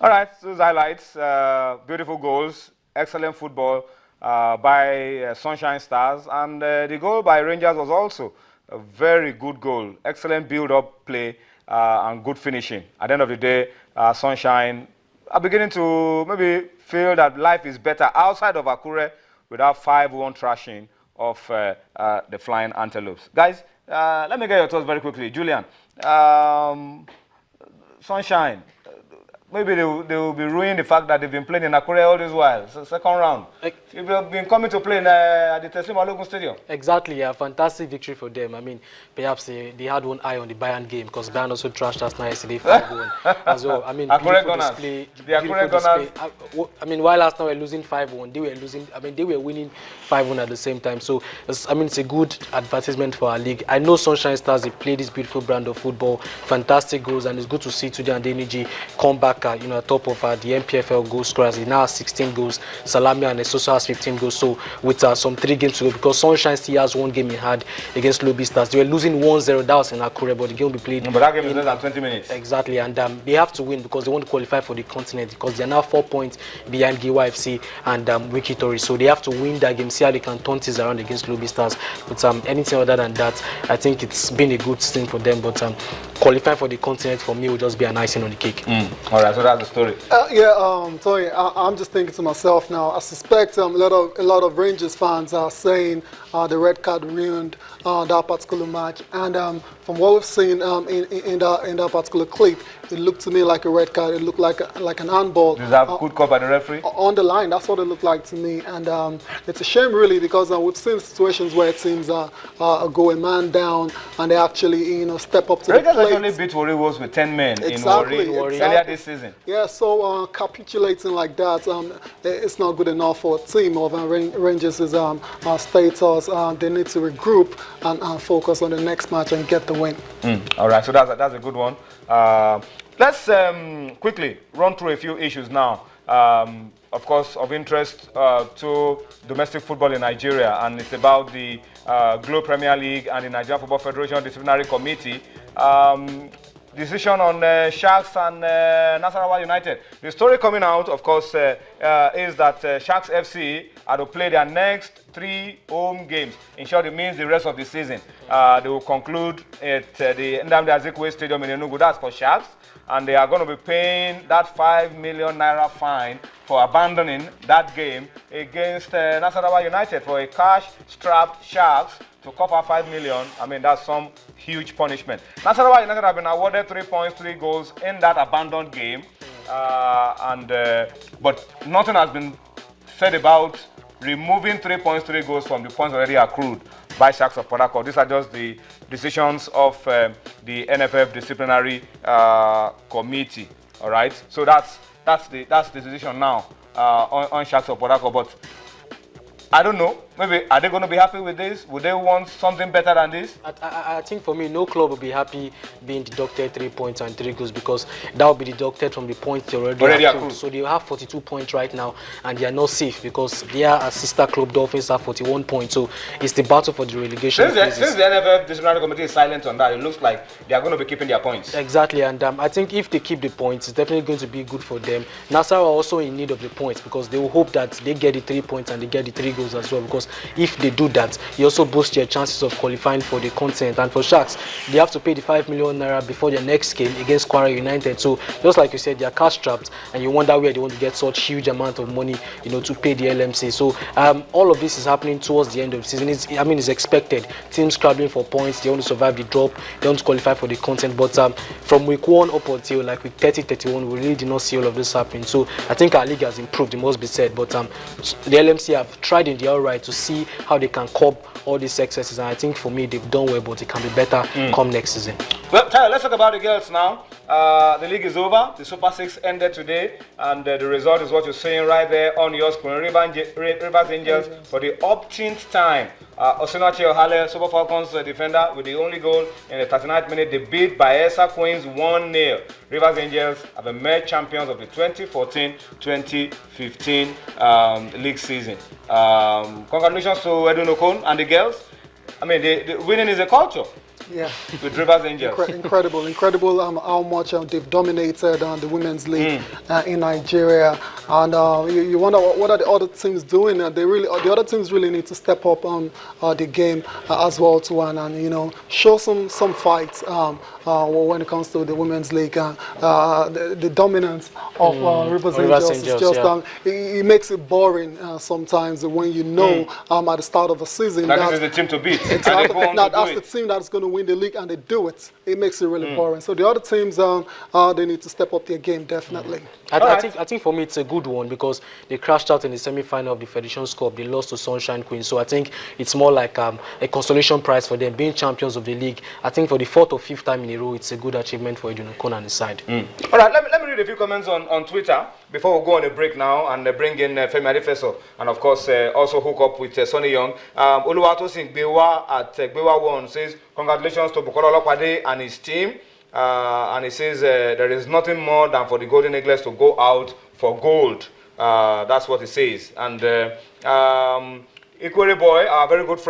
All right, so those highlights, beautiful goals, excellent football by Sunshine Stars, and the goal by Rangers was also a very good goal. Excellent build-up play and good finishing. At the end of the day, Sunshine are beginning to maybe feel that life is better outside of Akure without 5-1 thrashing of the Flying Antelopes. Guys, let me get your thoughts very quickly. Julian, Sunshine, maybe they will be ruining the fact that they've been playing in Akure all this while. So second round. You've been coming to play at the Teslim Alogun Stadium. Exactly, a fantastic victory for them. I mean, perhaps they had one eye on the Bayern game because Bayern also trashed us yesterday 5-1 as well. I mean, beautiful display. I mean, while Arsenal were losing 5-1, they were losing. I mean, they were winning 5-1 at the same time. So, I mean, it's a good advertisement for our league. I know Sunshine Stars, they play this beautiful brand of football, fantastic goals, and it's good to see Tuja and Deniji come back, you know, top of the MPFL goal scorers. He now has 16 goals. Salami and Esoso has 15 goals. So with some 3 games to go, because Sunshine still has 1 game in hand against Lobby Stars. They were losing 1-0. That was in Akure, but the game will be played. But that game is less than 20 minutes. Exactly, and they have to win because they want to qualify for the continent, because they are now 4 points behind Giwa FC and Wiki Tori. So they have to win that game, see how they can turn things around against Lobby Stars. But anything other than that, I think it's been a good thing for them. But qualifying for the continent for me will just be an icing on the cake. All right, so that's the story. Tony, I'm just thinking to myself now. I suspect a lot of Rangers fans are saying the red card ruined that particular match. And from what we've seen in that particular clip, it looked to me like a red card. It looked like an handball. Is that good call by the referee? On the line, that's what it looked like to me. And it's a shame, really, because we've seen situations where teams go a man down and they actually, step up to the plate. Rangers actually beat Warri Wolves with 10 men in Warri earlier this season. Yeah, so capitulating like that, it's not good enough for a team of Rangers' status. They need to regroup and focus on the next match and get the win. All right, so that's a good one. Let's quickly run through a few issues now. Of course, of interest to domestic football in Nigeria, and it's about the Glo Premier League and the Nigeria Football Federation Disciplinary Committee. Decision on Sharks and Nasarawa United. The story coming out, of course, is that Sharks FC are to play their next 3 home games. In short, it means the rest of the season. They will conclude at the Nnamdi Azikiwe Stadium in Enugu. That's for Sharks. And they are going to be paying that 5 million naira fine for abandoning that game against Nasarawa United for a cash-strapped Sharks to cover 5 million. I mean, that's some huge punishment. Nasarawa United have been awarded 3 points, 3 goals in that abandoned game. But nothing has been said about removing 3 points, 3 goals from the points already accrued by Sharks of Port Harcourt. These are just the decisions of the NFF Disciplinary Committee. All right, so that's the decision now on Sharks of Port Harcourt. But I don't know. Maybe are they going to be happy with this? Would they want something better than this? I think for me, no club will be happy being deducted 3 points and 3 goals, because that will be deducted from the points they already accrued. So they have 42 points right now, and they are not safe because their sister club Dolphins have 41 points. So it's the battle for the relegation. Since the NFF Disciplinary Committee is silent on that, it looks like they are going to be keeping their points. Exactly, and I think if they keep the points, it's definitely going to be good for them. Nassau are also in need of the points because they will hope that they get the 3 points and they get the 3 goals as well, because if they do that, you also boost your chances of qualifying for the continent. And for Sharks, they have to pay the 5 million naira before their next game against Kwara United. So just like you said, they are cash strapped, and you wonder where they want to get such huge amount of money, to pay the LMC. So all of this is happening towards the end of the season. It's expected. Teams scrabbling for points, they want to survive the drop, they want to qualify for the continent. But from week 1 up until like week 30, 31, we really did not see all of this happening. So I think our league has improved, it must be said. But the LMC have tried in their right to see how they can curb all these excesses, and I think for me they've done well, but it can be better come next season. Well, Tyler, let's talk about the girls now. The league is over. The Super 6 ended today, and the result is what you're seeing right there on your screen. Rivers Angels for the 18th time. Osinachi Ohale, Super Falcons defender, with the only goal in the 39th minute. They beat Bayelsa Queens 1-0. Rivers Angels have emerged champions of the 2014-2015 league season. Congratulations to Edwin Okon and the girls. I mean, the winning is a culture. Yeah. with Rivers Angels. Incredible how much they've dominated the women's league in Nigeria. And you wonder what are the other teams doing? The other teams really need to step up on the game as well too, and you know, show some fight when it comes to the women's league. The dominance of Rivers Angels is just it makes it boring sometimes when you know at the start of the season that this is the team to beat. Exactly. That's the team that's going to win the league, and they do it. It makes it really boring. So the other teams, they need to step up their game, definitely. I think for me it's a good one because they crashed out in the semi-final of the Federations Cup. They lost to Sunshine Queens. So I think it's more like a consolation prize for them being champions of the league. I think for the 4th or 5th time in a row, it's a good achievement for Edwin Okon and his side. All right, let me read a few comments on Twitter before we go on a break now and bring in Femi Adefeso and of course also hook up with Sonny Young. Oluwatosin Gbewa at Gbewa1 says, congratulations to Bukola Olopade and his team. And he says there is nothing more than for the Golden Eagles to go out for gold. That's what he says. And Ikwere Boy, our very good friend.